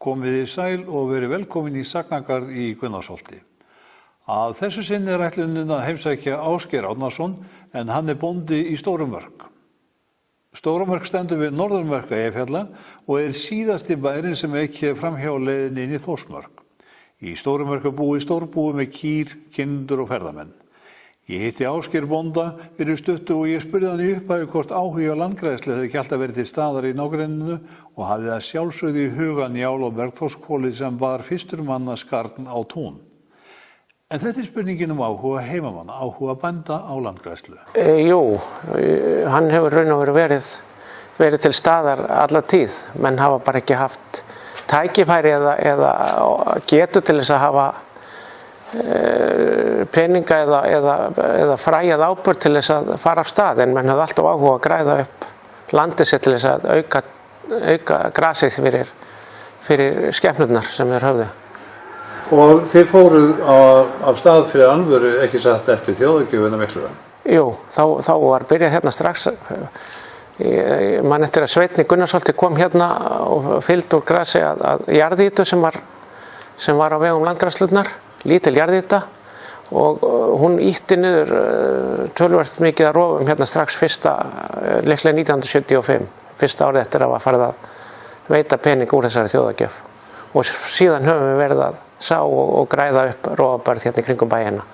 Komið þið sæl og verið velkomin í Sagnagarð í Gunnarsholti. Að þessu sinni ætlunin að heimsækja Ásgeir Árnason en hann bóndi í Stórumörk. Stórumörk stendur við norðanverk Eyjafjalla og síðasti bærinn sem ekki framhjá leiðinni inn í Þórsmörk. Í Stórumörk búi stórbúi með kýr, kindur og ferðamenn. Ég hitti Ásgeir bónda fyrir stuttu og ég spurði hann í upphafi hvort áhugi á landgræðslu hefði ekki alltaf verið til staðar í nágrenninu og hafði það sjálfsögðu í huga Njál og Bergþórshvoli sem var fyrstur manna skarn á tún. En þetta spurningin áhuga heimamanna, áhuga bænda á landgræðslu. Jú, hann hefur raun og verið til staðar alla tíð, menn hafa bara ekki haft tækifæri eða getu til þess að hafa peninga eða fræjað ábyrgð til þess að fara af stað, en menn hafði alltaf áhuga að græða upp landið sitt til þess að auka grasið fyrir skepnurnar sem þeir höfðu. Og þið fóruð af stað fyrir alvöru ekki satt eftir þjóðargjöfuna miklu? Jú, þá var byrjað hérna strax. Man eftir að Sveinn í Gunnarsholti kom hérna og fylgdi úr grasi að jarðýtu sem var á vegum landgræðslunnar, lítil jarðýta, og hún ýtti niður töluvert mikið að rofum hérna strax líklega 1975, fyrsta árið eftir að var farið að veita pening úr þessari þjóðargjöf. Og síðan höfum við verið að sá og græða upp rofabarð hérna í kringum bæina.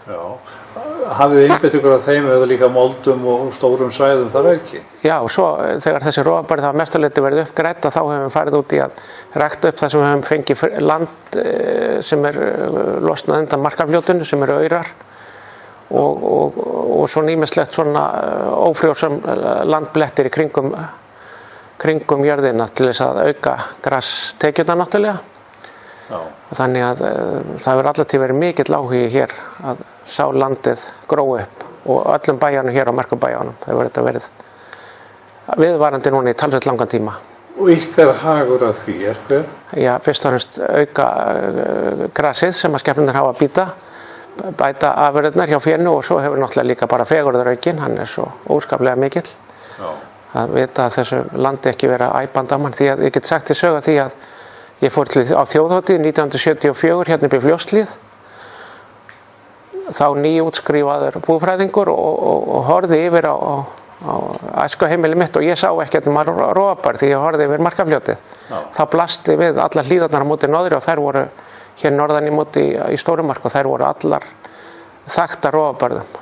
Já. Hafið þið einbeitt ykkur að þeim eða líka moldum og stórum svæðum þar ekki? Já, svo þegar þessi rofabarð hafa mestuleyti verið uppgrædda, þá höfum við farið út í að rækta upp það sem við höfum fengið land sem losnað undan markafljótinu, sem aurar og svo ýmislegt svona ófrjósam landblettir í kringum jörðina til þess að auka grastekjurnar náttúrulega. Já. Þannig að það hefur allatíð verið mikill áhugi hér að sá landið grói upp og öllum bæjanum hér á Merkurbæjanum. Það hefur þetta verið viðvarandi núna í talsvert langan tíma. Og ykkar hagur að því hver? Já, fyrst og fremst auka grasið sem að skepnurnar hafa að bæta afurðirnar hjá fénu, og svo hefur náttúrulega líka bara fegurðaraukinn, hann svo óskaplega mikill. Já. Að vita að þessu landi ekki vera æpandi á mann, því að ég get sagt til sögu því að ég fór á þjóðhátíð 1974 hérna upp í Fljótshlíð, þá nýútskrifaður búfræðingur og horfði yfir á æskuheimili mitt og ég sá ekkert rofabarð því ég horfði yfir Markafljótið. Það blasti við allar hlíðarnar á móti norðri og þær voru hér norðan í móti í Stórumark og þær voru allar þaktar rofabarðum.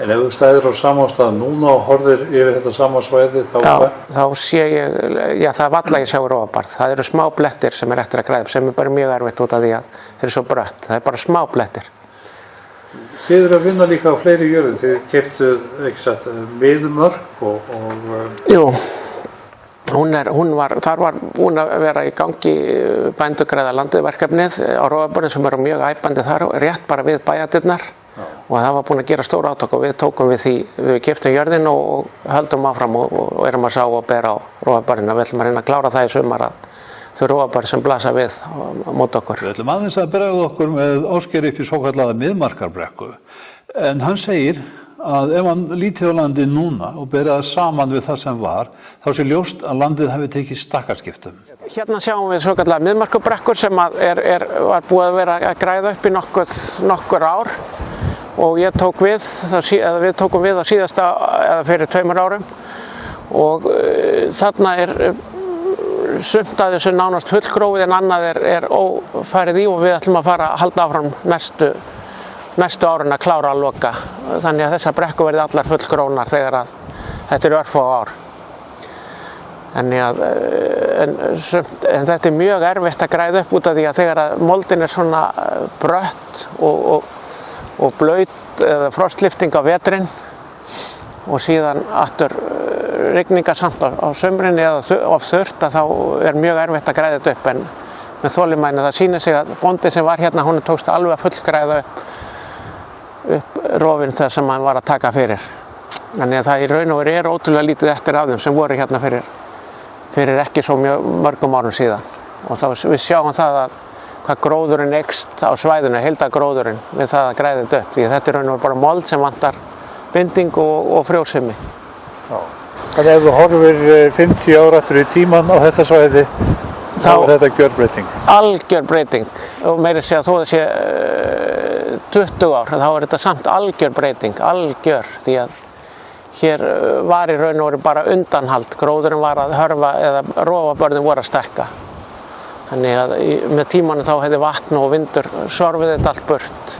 En ef þú stæðir á sama stað núna og horfir yfir þetta sama svæði þá sé ég, það er varla ég sjá rofabarð. Það eru smá blettir sem eftir að græða sem bara mjög erfitt út af því að þeir eru svo brött. Það er bara smá blettir. Þið eru að vinna líka á fleiri jörðum. Þið keyptuð ekki satt Miðmörk og Jú, þar var búin að vera í gangi bændugræða landið verkefnið á rofabarðin sem eru mjög æpandi þar, rétt bara við bæjardyrnar. Og það var búin að gera stór átök og við tókum við því, við keyptum jörðin og höldum áfram og erum að sá og bera á rofabarðina. Við ætlum að reyna að klára það í sumar að þau rofabarð sem blasa við mót okkur. Við ætlum aðeins að bregða okkur með Ásgeir upp í svokallaða Miðmarkarbrekku. En hann segir að ef hann líti á landið núna og beri það saman við það sem var, þá sé ljóst að landið hafi tekið stakkarskiptum. Hérna sjáum við svokallaða Miðmarkarbrekkur sem var búið að vera að græða upp í nokkur ár. Og við tókum við á síðasta eða fyrir 2 árum og þarna sumt að þessu nánast fullgróið en annað ófarið í og við ætlum að halda áfram næstu árin að klára að loka. Þannig að þessar brekkur verði allar fullgrónar þegar að þetta örfá ár. En þetta mjög erfitt að græða upp út af því að þegar að moldin svona brött og blaut eða frostlifting á veturinn og síðan aftur rigningasamt á sumrin eða of þurrt, að þá mjög erfitt að græða þetta upp, en með þolinmæði það sýnir sig að bóndinn sem var hérna, hún tókst alveg að fullgræða upp rofin þar sem hann var að taka fyrir. Þannig að það í raun og veru ótrúlega lítið eftir af þeim sem voru hérna fyrir ekki svo mörgum árum síðan. Og þá við sjáum það að hvað gróðurinn eykst á svæðinu, heildargróðurinn við það að græða þetta upp, því þetta er raun og veru bara mold sem vantar binding og frjósemi. Þannig ef þú horfir 50 ára aftur í tímann á þetta svæði, þá er þetta gjörbreyting. Algjör breyting og meira segja þó það sé 20 ár, þá er þetta samt algjör breyting, algjör, því að hér var í raun og veru bara undanhald, gróðurinn var að hörfa eða rófabörðin voru að stækka. Þannig að með tímanum þá hefði vatn og vindur sorfið þetta allt burt,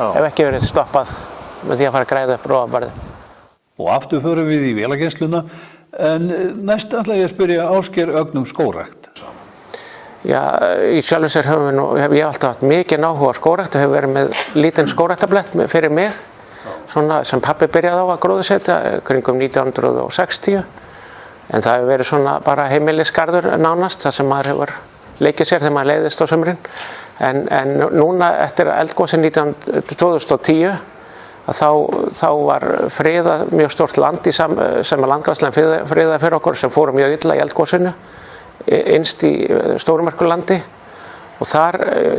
ef ekki verið stoppað með því að fara að græða upp rófabörðin. Og aftur förum við í vélageymsluna, en næst ætla ég að spyrja Ásgeir Ögn skógrækt. Já, í sjálfu sér hef ég alltaf haft mikið áhuga á skógrækt og hef verið með lítinn skógræktablett fyrir mig, svona sem pabbi byrjaði á að gróðursetja kringum 1960, en það hefur verið svona bara heimilisgarður nánast, það sem maður hefur leikið sér þegar maður leiðist á sumrin, en núna eftir eldgosin 2010 þá var friðað mjög stórt land sem að Landgræðslan friðað fyrir okkur sem fóru mjög illa í eldgosinu innst í Stórumörkulandi, og þar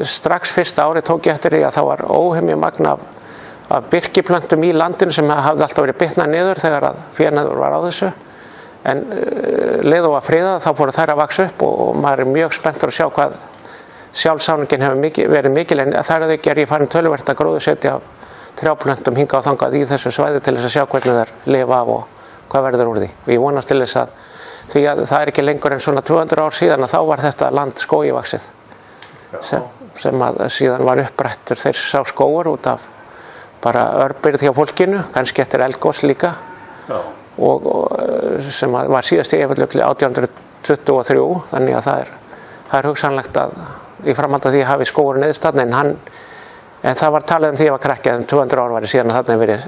strax fyrsta ári tók ég eftir því að þá var óhemju magn af birkiplöntum í landinu sem hafði alltaf verið bitnað niður þegar að fénaður var á þessu, en leið og að friðað þá fóru þær að vaxa upp og maður er mjög spenntur að sjá hvað sjálfsáningin hefur verið mikil, en þar að ekki ég farin töluvert að gróðursetja trjáplöntum hingað og þangað í þessu svæði til þess að sjá hvernig þær lifa af og hvað verður úr því. Og ég vonast til þess að því að það er ekki lengur en svona 200 ár síðan að þá var þetta land skógivaxið sem að síðan var upprættur sá skógur út af bara örbirgð hjá fólkinu, kannski eftir eldgos líka, og sem var síðast í Eyjafjallajökli 1823, þannig að það er hugsanlegt að í framhaldi af því hafi skógur niðurstaðni, en það var talað því að var krakki að 200 ár væri síðan að þarna verið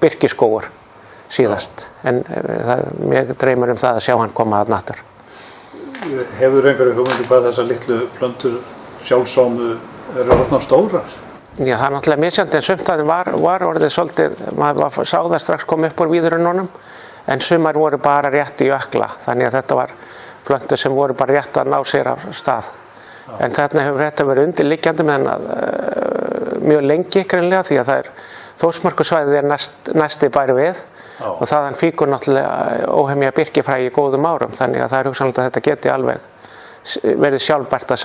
birkiskógur síðast, en mér dreymir það að sjá hann koma að nattur. Hefur einhverju hugmyndu hvað þessar litlu plöntur sjálfsámu eru orðnar stórar? Já, það er náttúrulega misjandi, en sumt aðeins var orðið svolítið, maður sá það strax koma upp úr víðrunnunum, en sumar voru bara rétt í jökla, þannig að þetta var plöntur sem voru bara rétt að ná sér af stað. En þarna hefur þetta verið undirliggjandi með mjög lengi greinlega, því að það Þórsmörkusvæðið er næsti bær við, og þaðan fíkur náttúrulega óhemja birkifræ í góðum árum, þannig að það er hugsanlegt að þetta geti alveg verið sjálfbært að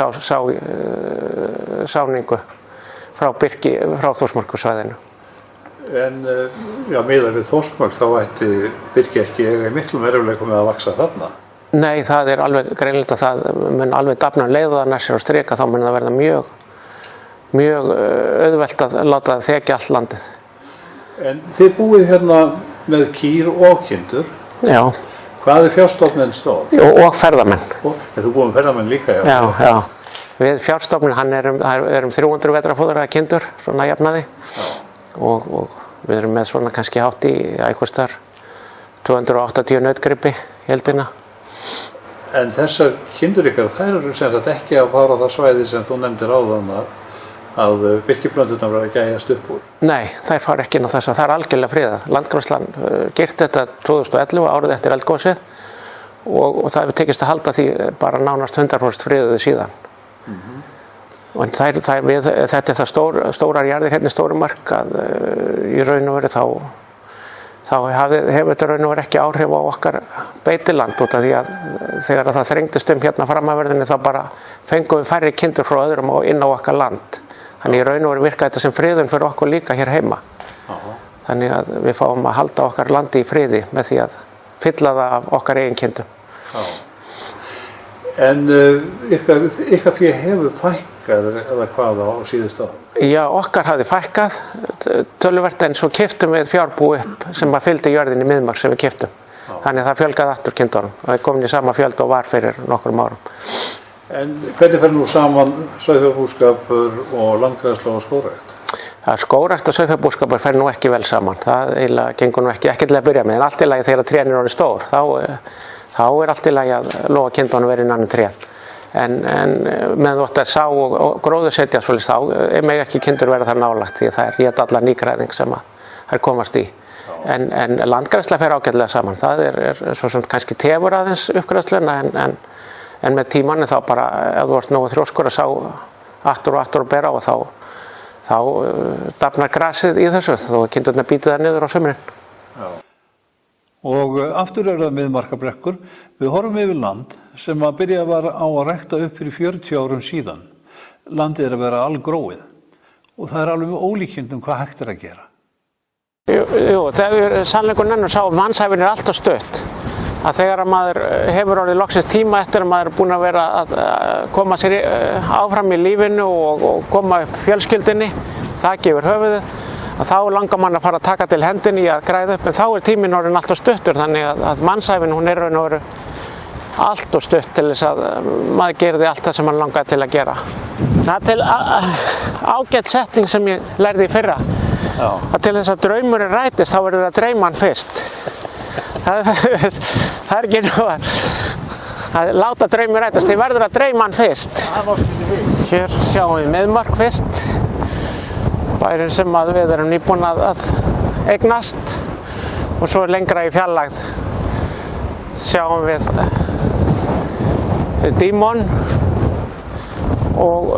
sáningu frá Þórsmörkusvæðinu. En miðað við Þórsmörk þá ætti birki ekki eiga miklu erfiðleikum með að vaxa þarna? Nei, það er alveg greinilegt að það mun alveg dafna leið og það næst sér á strika, þá mun það verða mjög auðvelt að láta það þekja allt landið. En þið búið hérna með kýr og kindur. Já. Hvað er fjárstofninn stór? Og ferðamenn. Þú búið með ferðamenn líka? Já. Við fjárstofninn, hann er 300 vetrafóðraða kindur, svona jafnaði. Og við erum með svona kannski hátt í einhvers staðar 280 nautgripi heildina. En þessar kindur ykkar, þær eru sem sagt ekki að fara á það svæði sem þú nefndir áðan að birkiplönturnar verða að gæjast upp úr? Nei, þær fara ekki inn á þess að það er algjörlega friðað. Landgræðslan girt þetta 2011, árið eftir eldgosið, og það hefur tekist að halda því bara nánast 100% friðuðu síðan. Og þetta er það stórar jarðir hérna í Stórumark að í raun og veru þá hefur þetta raun og veru ekki áhrif á okkar beitiland, út af því að þegar það þrengdist hérna framafverðinni þá bara fengum við færri kindur frá öðrum og inn á okkar land. Þannig í raun og veru virka þetta sem friðun fyrir okkur líka hér heima. Þannig að við fáum að halda okkar landi í friði með því að fylla það af okkar eigin kindum. En ykkar fé hefur fækkað eða hvað á síðustu árum? Já, okkar hafði fækkað töluvert, en svo keyptum við fjárbú upp sem að fylgdi jörðinni Miðmark sem við keyptum. Þannig að það fjölgaði aftur kindunum. Það er komin í sama fjölda og var fyrir nokkrum árum. En hvernig fer nú saman sauðfjárbúskapur og landgræðsla og skógrækt? Skógrækt og sauðfjárbúskapur fer nú ekki vel saman. Það eiginlega gengur nú ekki til að byrja með, en allt í lagi þegar trén eru orðin stór. Þá er allt í lagi að lofa kindunum verið innan trén. En meðan þú ætti að sá og gróðursetja svolítið þá mega ekki kindur vera þar nálægt, því það er alla nýgræðing sem þær komast í. En landgræðsla fer ágætlega saman. Það er svo sem kannski tefur aðeins uppgræðsluna, en með tímanni þá bara, ef þú ert nógu þrjóskur að sá aftur og bera á, þá dafnar grasið í þessu, þó að kindurnar bíti það niður á sumrin. Og aftur það Miðmarkabrekkur. Við horfum yfir land sem að byrja var á að rækta upp fyrir 40 árum síðan. Landið að vera algróið og það alveg með ólíkindum hvað hægt að gera. Jú, þegar sannleikurinn ennur sá mannsævin alltaf stutt. Að þegar að maður hefur orðið loksins tíma eftir að maður er búinn að vera að koma sér áfram í lífinu og koma upp fjölskyldunni, þaki yfir höfuðið, að þá langar mann að fara að taka til hendinni í að græða upp, en þá er tíminn orðinn alltaf stuttur, þannig að mannsævin hún er raun og veru alltaf stutt til þess að maður gerði allt það sem hann langaði til að gera. Það er til ágætt setning sem ég lærði í fyrra, að til þess að draumurinn rætist þá verður að dreyma hann fyrst. Það er ekki nú að láta draumur rætast, þið verður að dreyma hann fyrst. Hér sjáum við Miðmark fyrst, bærinn sem að við erum nýbúin að eignast, og svo lengra í fjarlægð sjáum við Dímon og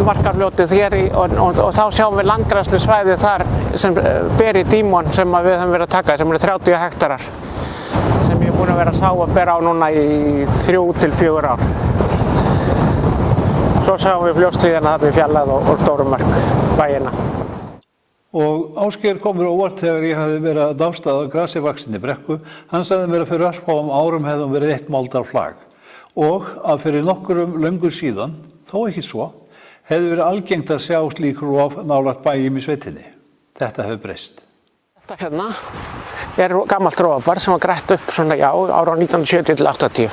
Markarfljótið hér og þá sjáum við landgræðslusvæðið þar sem ber í Dímon sem við höfum verið að taka, sem eru 30 hektarar sem ég er búinn að vera að sá að bera á núna í 3 til 4 ár. Svo sjáum við Fljótshlíðina þarna í fjarlægð og Stórumark, bæina. Og Ásgeir komur óvart þegar ég hafði verið að dástaða grasi vaxinni brekku. Hann sagði mér að fyrir örfáum árum hefði verið 1 moldarflag og að fyrir nokkrum löngu síðan, þó ekki svo, hefði verið algengt að sjá slík rof nálægt bæjum í sveitinni. Þetta hefur breyst. Þetta hérna er gamalt rofar sem var grætt upp svona, ára 1970 til 80.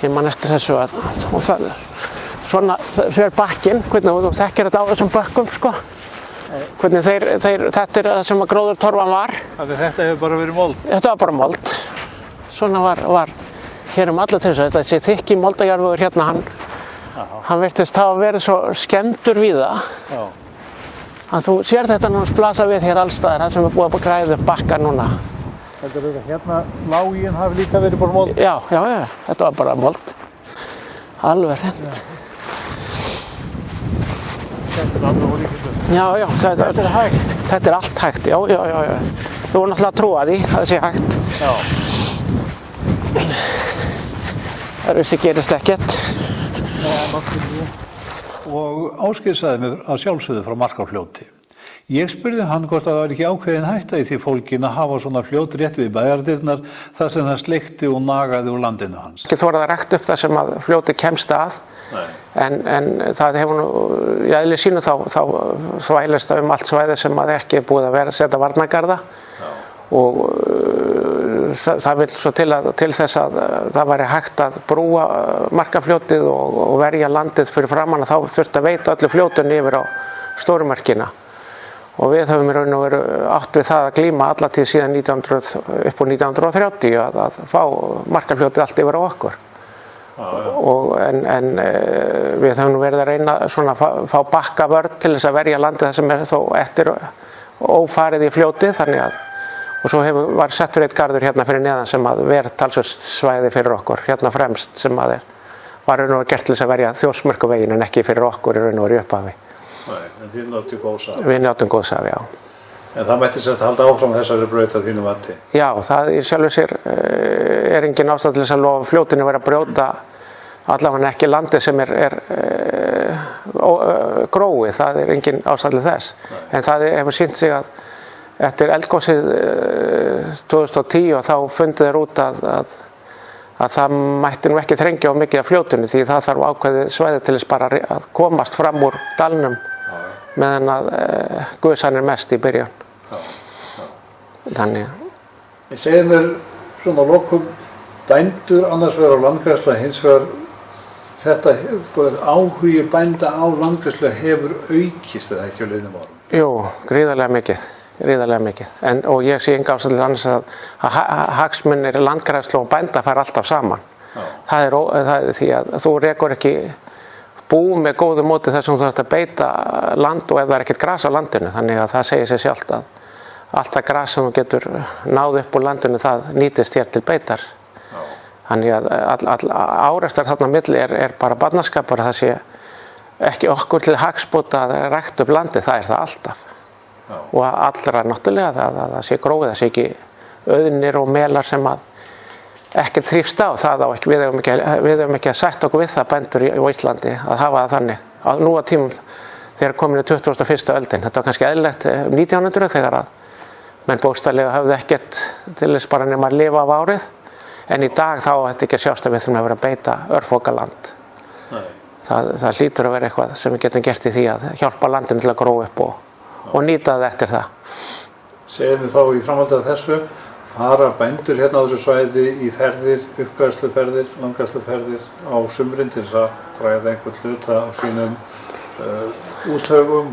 Ég man eftir þessu að svona er bakkinn, hvernig þú þekkir þetta á þessum bökkum, sko. Hvernig þetta er það sem að gróðurtorfan var. Þetta hefur bara verið mold? Þetta var bara mold. Svona var hér allir til þess að þessi þykki moldajarðvegur hérna, hann virtist hafa verið svo skemmdur við það. Að þú sér þetta núna blasa við hér allstaðar, það sem er búið að græða upp bakka núna. Þetta er hérna lágin hafi líka verið bara mold? Já, þetta var bara mold. Alveg hreint. Þetta er alveg ólíkindum. Já, þetta er hægt. Þetta er allt hægt, já. Þú voru náttúrulega að trúa því að það sé hægt. Já. Það gerist ekkert. Og Ásgeir sagði mér að sjálfsögðu frá Markarfljóti. Ég spurði hann hvort það var ekki ákveðin hætta í því fólkin að hafa svona fljót rétt við bæjardyrnar þar sem það sleikti og nagaði úr landinu hans. Ekki þorað að rækta upp það sem að fljóti kemst að, en það hefur nú, í eðli sínu þá þvælist það allt svæði sem að ekki er búið að vera að setja varnargarða og það vill svo til þess að það væri hægt að brúa Markarfljótið og verja landið fyrir framan að þá þurfti að veita öllu fljótunni yfir á Stórumarkina. Og við höfum í raun og veru átt við það að glíma alla tíð síðan upp úr 1930 að fá Markarfljótið allt yfir á okkur. En við höfum verið að reyna svona að fá bakkavörn til þess að verja landið það sem er þó eftir ófarið í fljótið, þannig að og svo var settur eitt garður hérna fyrir neðan sem að ver talsvert svæði fyrir okkur, hérna fremst sem að var raun og veru gert til þess að verja Þjórsmörkuveginn en ekki fyrir okkur í raun og veru í upphafi. Nei, en þið njóttu góðs af. Við njóttum góðs af, já. En það mætti sér að halda áfram þessari braut að þínu mati? Já, það í sjálfu sér er engin ástæða til þess að lofa fljótinu vera að brjóta allavega ekki landið sem er gróið, það er engin ástæða til þess. En það hefur sýnt sig að eftir eldgosið 2010 og þá fundu þeir út að það mætti nú ekki þrengja á mikið af fljótinu því það þarf ákveðið svæði til þess bara að komast fram úr dalnum meðan að gusan er mest í byrjun. Þannig. Ég segi mér svona lokum bændur annars vegar á landgræðsla, hins vegar þetta áhugi bænda á landgræðslu hefur aukist eða ekki á liðnum árum? Jú, gríðarlega mikið. Og ég sé enga ástæðu til annars að hagsmunir landgræðslu og bænda fara alltaf saman. Það er því að þú rekur ekki bú með góðu móti þar sem þú þarft að beita land og ef það er ekkert gras á landinu, þannig að það segir sig sjálft að allt það gras sem þú getur náð upp úr landinu það nýtist hér til beitar. Þannig að árekstar þarna milli er bara barnaskapur, það sé ekki okkur til hagsbóta að rækta upp landið, það er það alltaf. Og allra náttúrulega að það sé gróið, það sé ekki auðnir og melar sem að ekki þrífst á. Það á ekki, við eigum ekki að sætta okkur við það bændur á Íslandi að hafa það þannig. Nú á tímum þegar komin í 21. öldin, þetta var kannski eðlilegt 1900 þegar að menn bókstaflega höfðu ekkert til þess bara nema að lifa af árið, en í dag þá á þetta ekki að sjást að við þurfum að vera að beita örfokaland. Það hlýtur að vera eitthvað sem við getum gert í því að hjálpa landinu til að gróa upp og nýta það eftir það. Segjum við þá í framhaldi af þessu, fara bændur hérna á þessu svæði í ferðir, uppgræðsluferðir, landgræðsluferðir á sumrin til þess að græða einhvern hluta á sínum úthöfum?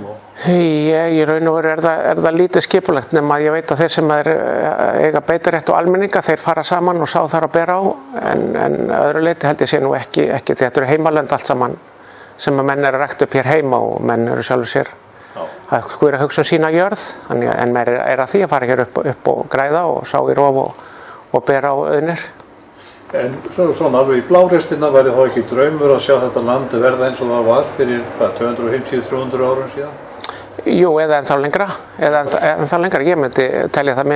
Í raun og veru er það lítið skipulegt, nema ég veit að þeir sem eiga beitarétt og almenninga, þeir fara saman og sá þar að bera á, en öðru leyti held ég sé nú ekki því þetta eru heimalönd allt saman sem að menn eru að rækta upp hér heima og menn eru sjálfur sér að hugsa sína jörð, en meir er að því að fara hér upp og græða og sá í rof og bera á auðnir. En svona alveg í blárestina væri þá ekki draumur að sjá þetta landi verða eins og það var fyrir 250-300 árum síðan? Jú, eða ennþá lengra. Ég myndi telja það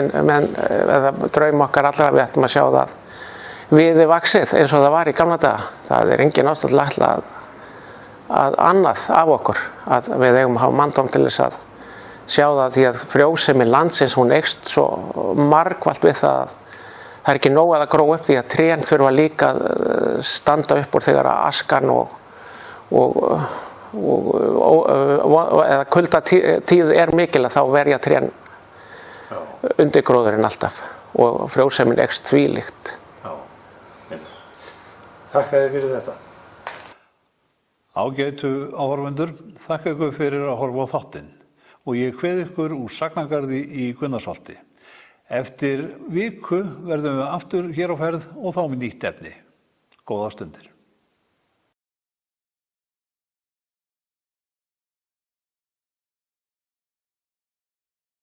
draum okkar allra við ættum að sjá það viði vaxið eins og það var í gamla daga. Það er engin ástæða til að ætla að annað af okkur, að við eigum að hafa manndóm til þess að sjá það, því að frjósemi landsins hún eykst svo margfalt við það. Það er ekki nóg að gróa upp, því að trén þurfa líka að standa upp úr þegar að askan eða kuldatíð er mikil, að þá verja trén undir gróðurinn alltaf og frjósemin eykst þvílíkt. Þakka þér fyrir þetta. Ágætu áhorfendur, þakka ykkur fyrir að horfa á þáttinn og ég kveð ykkur úr Sagnagarði í Gunnarsholti. Eftir viku verðum við aftur hér á ferð og þá með nýtt efni. Góðar stundir.